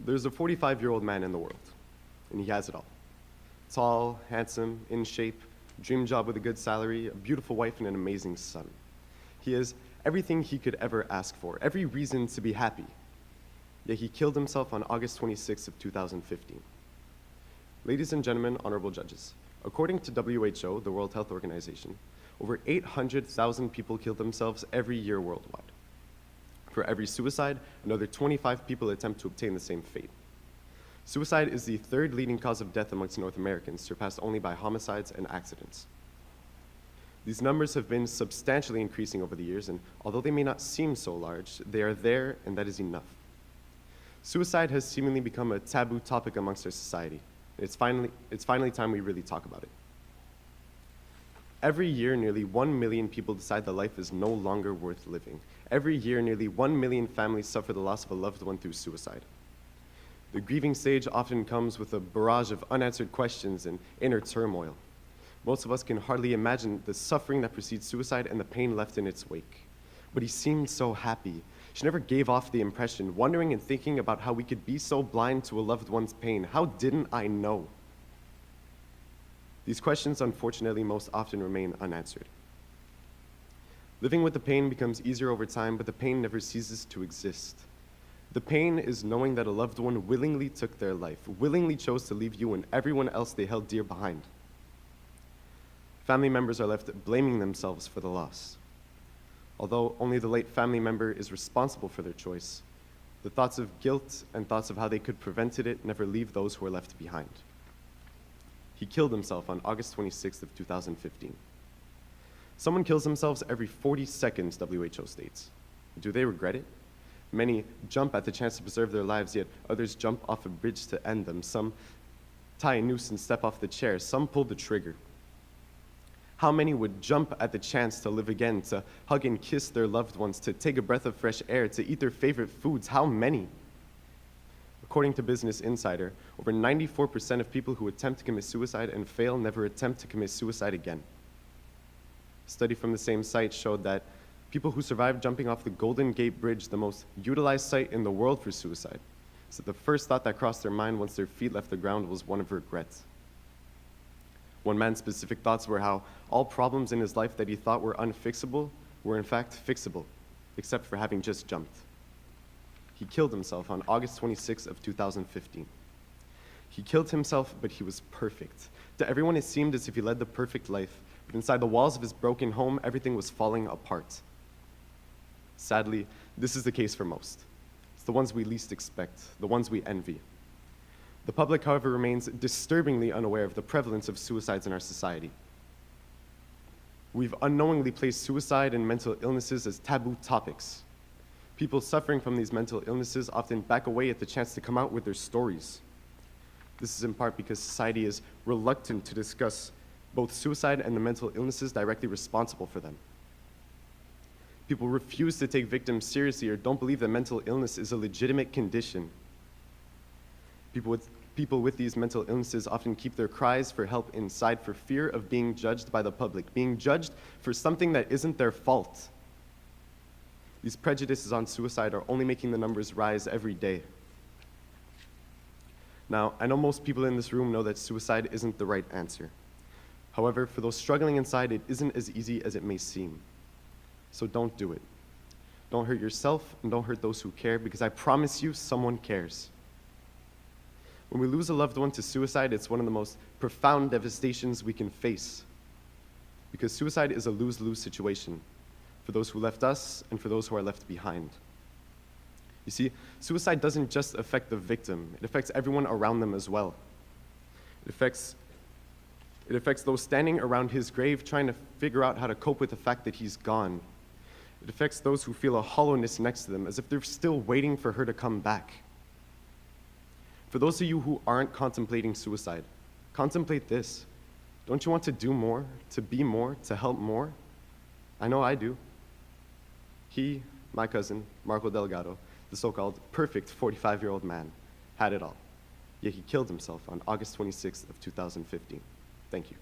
There's a 45-year-old man in the world, and he has it all. Tall, handsome, in shape, dream job with a good salary, a beautiful wife, and an amazing son. He has everything he could ever ask for, every reason to be happy. Yet he killed himself on August 26th of 2015. Ladies and gentlemen, honorable judges, according to WHO, the World Health Organization, over 800,000 people kill themselves every year worldwide. For every suicide, another 25 people attempt to obtain the same fate. Suicide is the third leading cause of death amongst North Americans, surpassed only by homicides and accidents. These numbers have been substantially increasing over the years, and although they may not seem so large, they are there, and that is enough. Suicide has seemingly become a taboo topic amongst our society. It's finally time we really talk about it. Every year, nearly 1 million people decide that life is no longer worth living. Every year, nearly 1 million families suffer the loss of a loved one through suicide. The grieving stage often comes with a barrage of unanswered questions and inner turmoil. Most of us can hardly imagine the suffering that precedes suicide and the pain left in its wake. But he seemed so happy. She never gave off the impression, wondering and thinking about how we could be so blind to a loved one's pain. How didn't I know? These questions, unfortunately, most often remain unanswered. Living with the pain becomes easier over time, but the pain never ceases to exist. The pain is knowing that a loved one willingly took their life, willingly chose to leave you and everyone else they held dear behind. Family members are left blaming themselves for the loss. Although only the late family member is responsible for their choice, the thoughts of guilt and thoughts of how they could prevented it never leave those who are left behind. He killed himself on August 26th of 2015. Someone kills themselves every 40 seconds, WHO states. Do they regret it? Many jump at the chance to preserve their lives, yet others jump off a bridge to end them. Some tie a noose and step off the chair. Some pull the trigger. How many would jump at the chance to live again, to hug and kiss their loved ones, to take a breath of fresh air, to eat their favorite foods? How many? According to Business Insider, over 94% of people who attempt to commit suicide and fail never attempt to commit suicide again. A study from the same site showed that people who survived jumping off the Golden Gate Bridge, the most utilized site in the world for suicide, said the first thought that crossed their mind once their feet left the ground was one of regret. One man's specific thoughts were how all problems in his life that he thought were unfixable were in fact fixable, except for having just jumped. He killed himself on August 26th of 2015. He killed himself, but he was perfect. To everyone, it seemed as if he led the perfect life, but inside the walls of his broken home, everything was falling apart. Sadly, this is the case for most. It's the ones we least expect, the ones we envy. The public, however, remains disturbingly unaware of the prevalence of suicides in our society. We've unknowingly placed suicide and mental illnesses as taboo topics. People suffering from these mental illnesses often back away at the chance to come out with their stories. This is in part because society is reluctant to discuss both suicide and the mental illnesses directly responsible for them. People refuse to take victims seriously or don't believe that mental illness is a legitimate condition. People with these mental illnesses often keep their cries for help inside for fear of being judged by the public, being judged for something that isn't their fault. These prejudices on suicide are only making the numbers rise every day. Now, I know most people in this room know that suicide isn't the right answer. However, for those struggling inside, it isn't as easy as it may seem. So don't do it. Don't hurt yourself and don't hurt those who care, because I promise you, someone cares. When we lose a loved one to suicide, it's one of the most profound devastations we can face, because suicide is a lose-lose situation for those who left us and for those who are left behind. You see, suicide doesn't just affect the victim, it affects everyone around them as well. It affects those standing around his grave trying to figure out how to cope with the fact that he's gone. It affects those who feel a hollowness next to them, as if they're still waiting for her to come back. For those of you who aren't contemplating suicide, contemplate this. Don't you want to do more, to be more, to help more? I know I do. He, my cousin, Marco Delgado, the so-called perfect 45-year-old man, had it all. Yet he killed himself on August 26th of 2015. Thank you.